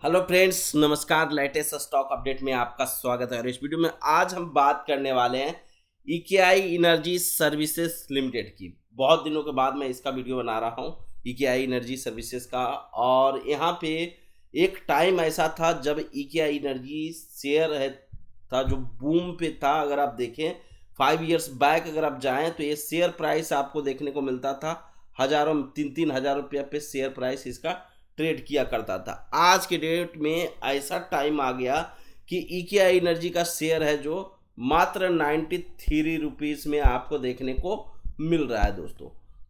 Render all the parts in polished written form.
Hello friends, नमस्कार। Latest stock update में आपका स्वागत है। और इस वीडियो में आज हम बात करने वाले हैं ईकेआई एनर्जी सर्विसेज लिमिटेड की। बहुत दिनों के बाद मैं इसका वीडियो बना रहा हूं, ईकेआई एनर्जी सर्विसेज का। और यहाँ पे एक टाइम ऐसा था जब ईकेआई एनर्जी शेयर है था जो बूम पे था। अगर आप देखें 5 इयर्स बैक अगर आप जाएं तो ये शेयर प्राइस आपको देखने को मिलता था हजारों, 3-3 हजार रुपया पे शेयर प्राइस इसका ट्रेड किया करता था। आज के डेट में ऐसा टाइम आ गया कि ईकेआई एनर्जी का शेयर है जो मात्र 93 रुपीज में आपको देखने को मिल रहा है।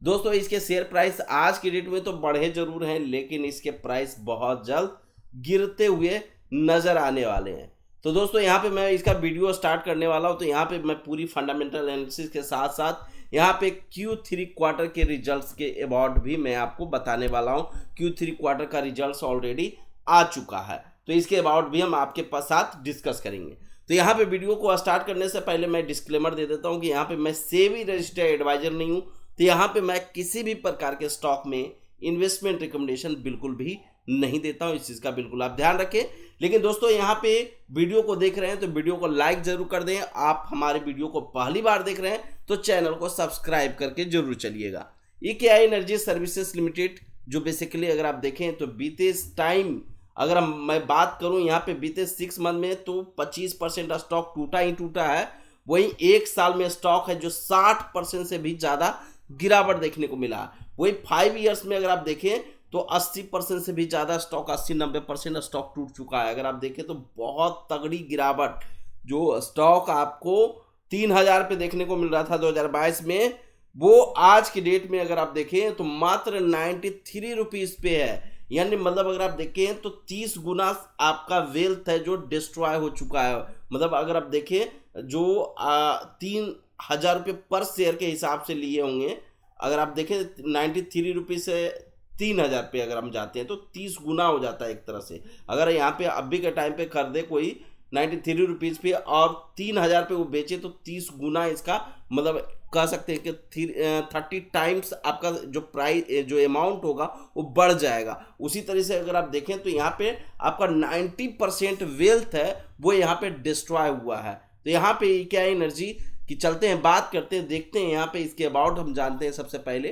दोस्तों इसके शेयर प्राइस आज के डेट में तो बढ़े जरूर हैं, लेकिन इसके प्राइस बहुत जल्द गिरते हुए नजर आने वाले हैं। तो दोस्तों यहाँ पे मैं इसका वीडियो स्टार्ट करने वाला हूँ। तो यहाँ पे मैं पूरी फंडामेंटल एनालिसिस के साथ साथ यहाँ पे Q3 क्वार्टर के रिजल्ट्स के अबाउट भी मैं आपको बताने वाला हूँ। Q3 क्वार्टर का रिजल्ट्स ऑलरेडी आ चुका है, तो इसके अबाउट भी हम आपके साथ डिस्कस करेंगे। तो यहाँ पे वीडियो को स्टार्ट करने से पहले मैं डिस्क्लेमर दे देता हूँ कि यहाँ पे मैं सेबी रजिस्टर्ड एडवाइजर नहीं हूँ। तो यहाँ पे मैं किसी भी प्रकार के स्टॉक में इन्वेस्टमेंट रिकमेंडेशन बिल्कुल भी नहीं देता हूँ। इस चीज़ का बिल्कुल आप ध्यान रखें। लेकिन दोस्तों यहाँ पे वीडियो को देख रहे हैं तो वीडियो को लाइक जरूर कर दें। आप हमारे वीडियो को पहली बार देख रहे हैं तो चैनल को सब्सक्राइब करके जरूर चलिएगा। ईकेआई एनर्जी सर्विसेज लिमिटेड जो बेसिकली अगर आप देखें तो बीते टाइम अगर मैं बात करूं यहाँ पे बीते 6 मंथ में तो 25% स्टॉक टूटा ही टूटा है। वहीं एक साल में स्टॉक है जो 60% से भी ज़्यादा गिरावट देखने को मिला। वही 5 इयर्स में अगर आप देखें तो 80% से भी ज़्यादा स्टॉक, 80-90% स्टॉक टूट चुका है। अगर आप देखें तो बहुत तगड़ी गिरावट, जो स्टॉक आपको 3,000 पे देखने को मिल रहा था 2022 में, वो आज की डेट में अगर आप देखें तो मात्र 93 रुपीज़ पे है। यानी मतलब अगर आप देखें तो 30 गुना आपका वेल्थ है जो डिस्ट्रॉय हो चुका है। मतलब अगर आप देखें जो 3,000 रुपये पर शेयर के हिसाब से लिए होंगे, अगर आप देखें 93 रुपीज़ से 3,000 पे अगर हम जाते हैं तो 30 गुना हो जाता है एक तरह से। अगर यहाँ पे अभी के टाइम पे कर दे कोई 93 रुपीज़ पे और 3,000 पे वो बेचे तो 30 गुना इसका मतलब कह सकते हैं कि 30 टाइम्स आपका जो प्राइस, जो अमाउंट होगा वो बढ़ जाएगा। उसी तरह से अगर आप देखें तो यहाँ पे आपका 90% वेल्थ है वो यहाँ पे डिस्ट्रॉय हुआ है। तो यहाँ पे ईकेआई एनर्जी की चलते हैं, बात करते हैं, देखते हैं यहाँ पे इसके अबाउट हम जानते हैं। सबसे पहले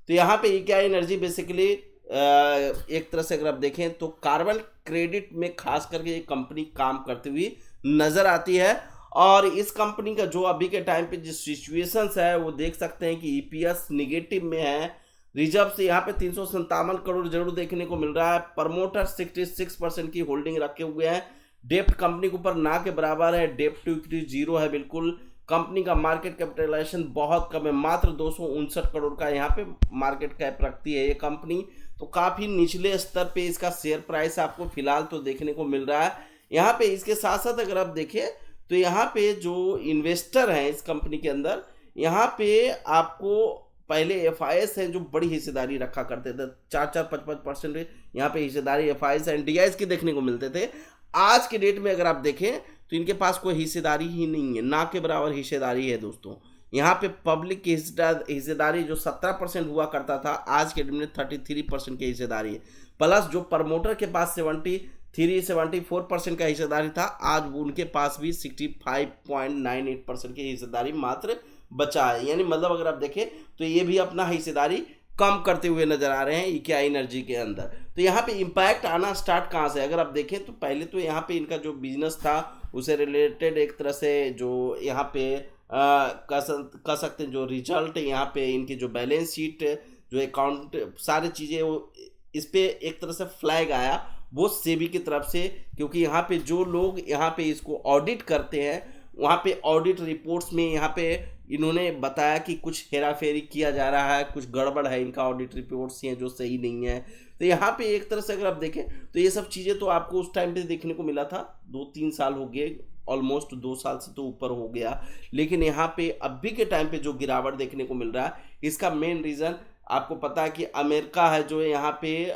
तो यहाँ पे ईकेआई एनर्जी बेसिकली एक तरह से अगर आप देखें तो कार्बन क्रेडिट में खास करके ये कंपनी काम करती हुई नजर आती है। और इस कंपनी का जो अभी के टाइम पे जो सिचुएशंस है वो देख सकते हैं कि ईपीएस निगेटिव में है। रिजर्व से यहाँ पे 357 करोड़ जरूर देखने को मिल रहा है। प्रमोटर 66% की होल्डिंग रखे हुए हैं। डेप्ट कंपनी के ऊपर ना के बराबर है, डेप्ट टू इक्विटी जीरो है बिल्कुल। कंपनी का मार्केट कैपिटलाइजेशन बहुत कम है, मात्र 259 करोड़ का यहाँ पे मार्केट कैप रखती है ये कंपनी। तो काफ़ी निचले स्तर पे इसका शेयर प्राइस आपको फिलहाल तो देखने को मिल रहा है। यहाँ पे इसके साथ साथ अगर आप देखें तो यहाँ पे जो इन्वेस्टर हैं इस कंपनी के अंदर, यहाँ पे आपको पहले एफआईएस हैं जो बड़ी हिस्सेदारी रखा करते थे, 4-5% यहाँ पे हिस्सेदारी एफआईएस एंड डीआईएस की देखने को मिलते थे। आज के डेट में अगर आप देखें तो इनके पास कोई हिस्सेदारी ही नहीं है, ना के बराबर हिस्सेदारी है दोस्तों। यहाँ पे पब्लिक की हिस्सेदारी जो 17% हुआ करता था, आज के डेट में 33% की हिस्सेदारी है। प्लस जो प्रमोटर के पास 73-74% का हिस्सेदारी था, आज उनके पास भी 65.98% की हिस्सेदारी मात्र बचा है। यानी मतलब अगर आप देखें तो ये भी अपना हिस्सेदारी कम करते हुए नजर आ रहे हैं ईकेआई एनर्जी के अंदर। तो यहाँ पे इम्पैक्ट आना स्टार्ट कहाँ से, अगर आप देखें तो पहले तो यहाँ पे इनका जो बिजनेस था उसे रिलेटेड एक तरह से जो यहाँ पे कह सकते हैं जो रिजल्ट यहाँ पे इनकी जो बैलेंस शीट, जो अकाउंट, सारी चीज़ें वो इस पे एक तरह से फ्लैग आया वो सेबी की तरफ से। क्योंकि यहाँ पे जो लोग यहाँ पे इसको ऑडिट करते हैं, वहाँ पे ऑडिट रिपोर्ट्स में यहाँ पे इन्होंने बताया कि कुछ हेराफेरी किया जा रहा है, कुछ गड़बड़ है, इनका ऑडिट रिपोर्ट्स हैं जो सही नहीं है। तो यहाँ पे एक तरह से अगर आप देखें तो ये सब चीज़ें तो आपको उस टाइम पे देखने को मिला था। 2-3 साल हो गए, ऑलमोस्ट 2 साल से तो ऊपर हो गया। लेकिन यहाँ पे अभी के टाइम पे जो गिरावट देखने को मिल रहा है, इसका मेन रीज़न आपको पता है कि अमेरिका है जो यहाँ पे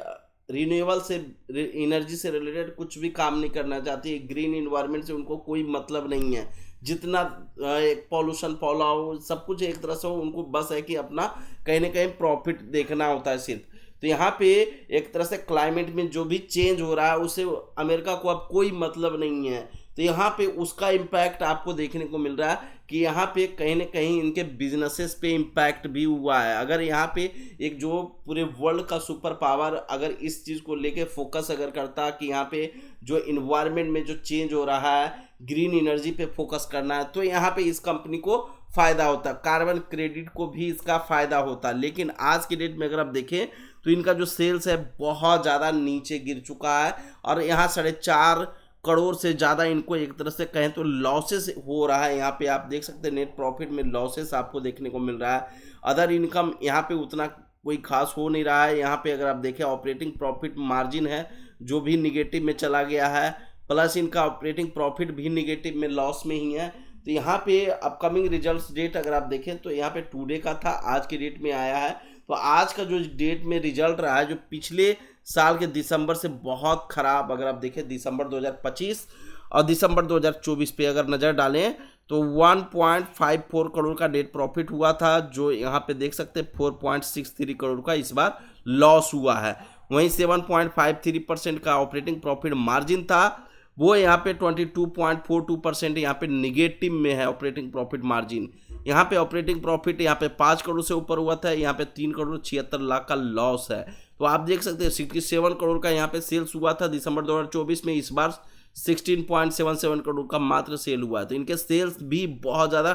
रिन्यूएबल से एनर्जी से रिलेटेड कुछ भी काम नहीं करना चाहती है। ग्रीन इन्वायरमेंट से उनको कोई मतलब नहीं है। जितना पॉल्यूशन फैलाओ सब कुछ एक तरह से उनको बस है कि अपना कहीं ना कहीं प्रॉफिट देखना होता है सिर्फ। तो यहाँ पे एक तरह से क्लाइमेट में जो भी चेंज हो रहा है उससे अमेरिका को अब कोई मतलब नहीं है। तो यहाँ पे उसका इम्पैक्ट आपको देखने को मिल रहा है कि यहाँ पे कहीं ना कहीं इनके बिजनेसेस पे इम्पैक्ट भी हुआ है। अगर यहाँ पे एक जो पूरे वर्ल्ड का सुपर पावर अगर इस चीज़ को लेके फोकस अगर करता कि यहाँ पे जो इन्वायरमेंट में जो चेंज हो रहा है ग्रीन एनर्जी पे फोकस करना है, तो यहाँ पे इस कंपनी को फ़ायदा होता, कार्बन क्रेडिट को भी इसका फ़ायदा होता। लेकिन आज की डेट में अगर आप देखें तो इनका जो सेल्स है बहुत ज़्यादा नीचे गिर चुका है और यहाँ 4.5 करोड़ से ज़्यादा इनको एक तरह से कहें तो लॉसेस हो रहा है। यहाँ पे आप देख सकते हैं नेट प्रॉफिट में लॉसेस आपको देखने को मिल रहा है। अदर इनकम यहाँ पे उतना कोई खास हो नहीं रहा है। यहाँ पे अगर आप देखें ऑपरेटिंग प्रॉफिट मार्जिन है जो भी निगेटिव में चला गया है, प्लस इनका ऑपरेटिंग प्रॉफिट भी निगेटिव में लॉस में ही है। तो यहाँ पे अपकमिंग रिजल्ट्स डेट अगर आप देखें तो यहाँ पे टुडे का था, आज के डेट में आया है। तो आज का जो डेट में रिजल्ट रहा है जो पिछले साल के दिसंबर से बहुत ख़राब, अगर आप देखें दिसंबर 2025 और दिसंबर 2024 पे अगर नज़र डालें तो 1.54 करोड़ का नेट प्रॉफिट हुआ था, जो यहाँ पे देख सकते हैं 4.63 करोड़ का इस बार लॉस हुआ है। वहीं 7.53% का ऑपरेटिंग प्रॉफिट मार्जिन था, वो यहाँ पे 22.42% यहाँ पे निगेटिव में है ऑपरेटिंग प्रॉफिट मार्जिन। यहाँ पे ऑपरेटिंग प्रॉफिट यहाँ पे 5 करोड़ से ऊपर हुआ था, यहाँ पे 3 करोड़ 76 लाख का लॉस है। तो आप देख सकते हैं 67 करोड़ का यहाँ पे सेल्स हुआ था दिसंबर 2024 में, इस बार 16.77 करोड़ का मात्र सेल हुआ है। तो इनके सेल्स भी बहुत ज़्यादा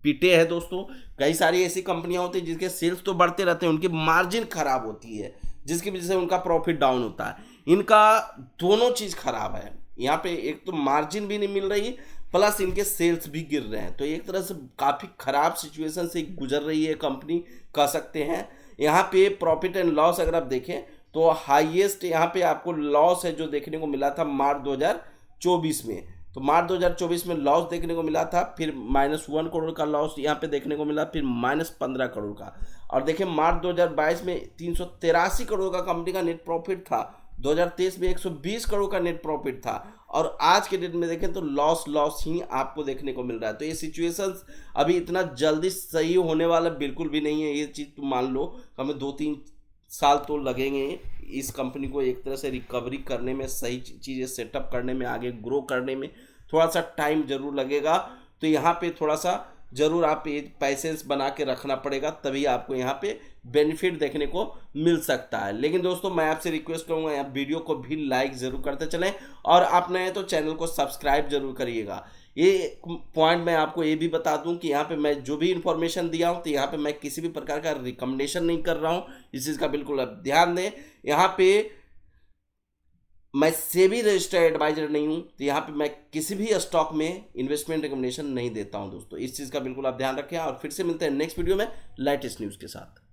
पिटे हैं दोस्तों। कई सारी ऐसी कंपनियां होती हैं जिनके सेल्स तो बढ़ते रहते हैं, उनकी मार्जिन खराब होती है जिसकी वजह से उनका प्रॉफिट डाउन होता है। इनका दोनों चीज़ खराब है, यहाँ पे एक तो मार्जिन भी नहीं मिल रही प्लस इनके सेल्स भी गिर रहे हैं। तो एक तरह से काफ़ी ख़राब सिचुएशन से गुजर रही है कंपनी कह सकते हैं। यहाँ पे प्रॉफिट एंड लॉस अगर आप देखें तो हाईएस्ट यहाँ पे आपको लॉस है जो देखने को मिला था मार्च 2024 में। तो मार्च 2024 में लॉस देखने को मिला था, फिर -1 करोड़ का लॉस यहाँ पे देखने को मिला, फिर -15 करोड़ का। और देखिए मार्च 2022 में 383 करोड़ का कंपनी का नेट प्रॉफिट था, 2023 में 120 करोड़ का नेट प्रॉफिट था, और आज के डेट में देखें तो लॉस ही आपको देखने को मिल रहा है। तो ये सिचुएशंस अभी इतना जल्दी सही होने वाला बिल्कुल भी नहीं है। ये चीज़ तुम मान लो हमें 2-3 साल तो लगेंगे इस कंपनी को एक तरह से रिकवरी करने में, सही चीज़ें सेटअप करने में, आगे ग्रो करने में थोड़ा सा टाइम जरूर लगेगा। तो यहाँ पे थोड़ा सा जरूर आप पैसेंस बना के रखना पड़ेगा, तभी आपको यहाँ पे बेनिफिट देखने को मिल सकता है। लेकिन दोस्तों मैं आपसे रिक्वेस्ट करूँगा यहाँ वीडियो को भी लाइक ज़रूर करते चलें, और आप नए तो चैनल को सब्सक्राइब जरूर करिएगा। ये पॉइंट मैं आपको ये भी बता दूं कि यहाँ पे मैं जो भी इन्फॉर्मेशन दिया हूँ तो यहाँ पे मैं किसी भी प्रकार का रिकमेंडेशन नहीं कर रहा हूँ, इस चीज़ का बिल्कुल आप ध्यान दें। यहाँ पे मैं सेबी रजिस्टर्ड एडवाइजर नहीं हूँ, तो यहाँ पे मैं किसी भी स्टॉक में इन्वेस्टमेंट रिकमेंडेशन नहीं देता हूँ दोस्तों, इस चीज़ का बिल्कुल आप ध्यान रखें। और फिर से मिलते हैं नेक्स्ट वीडियो में लेटेस्ट न्यूज़ के साथ।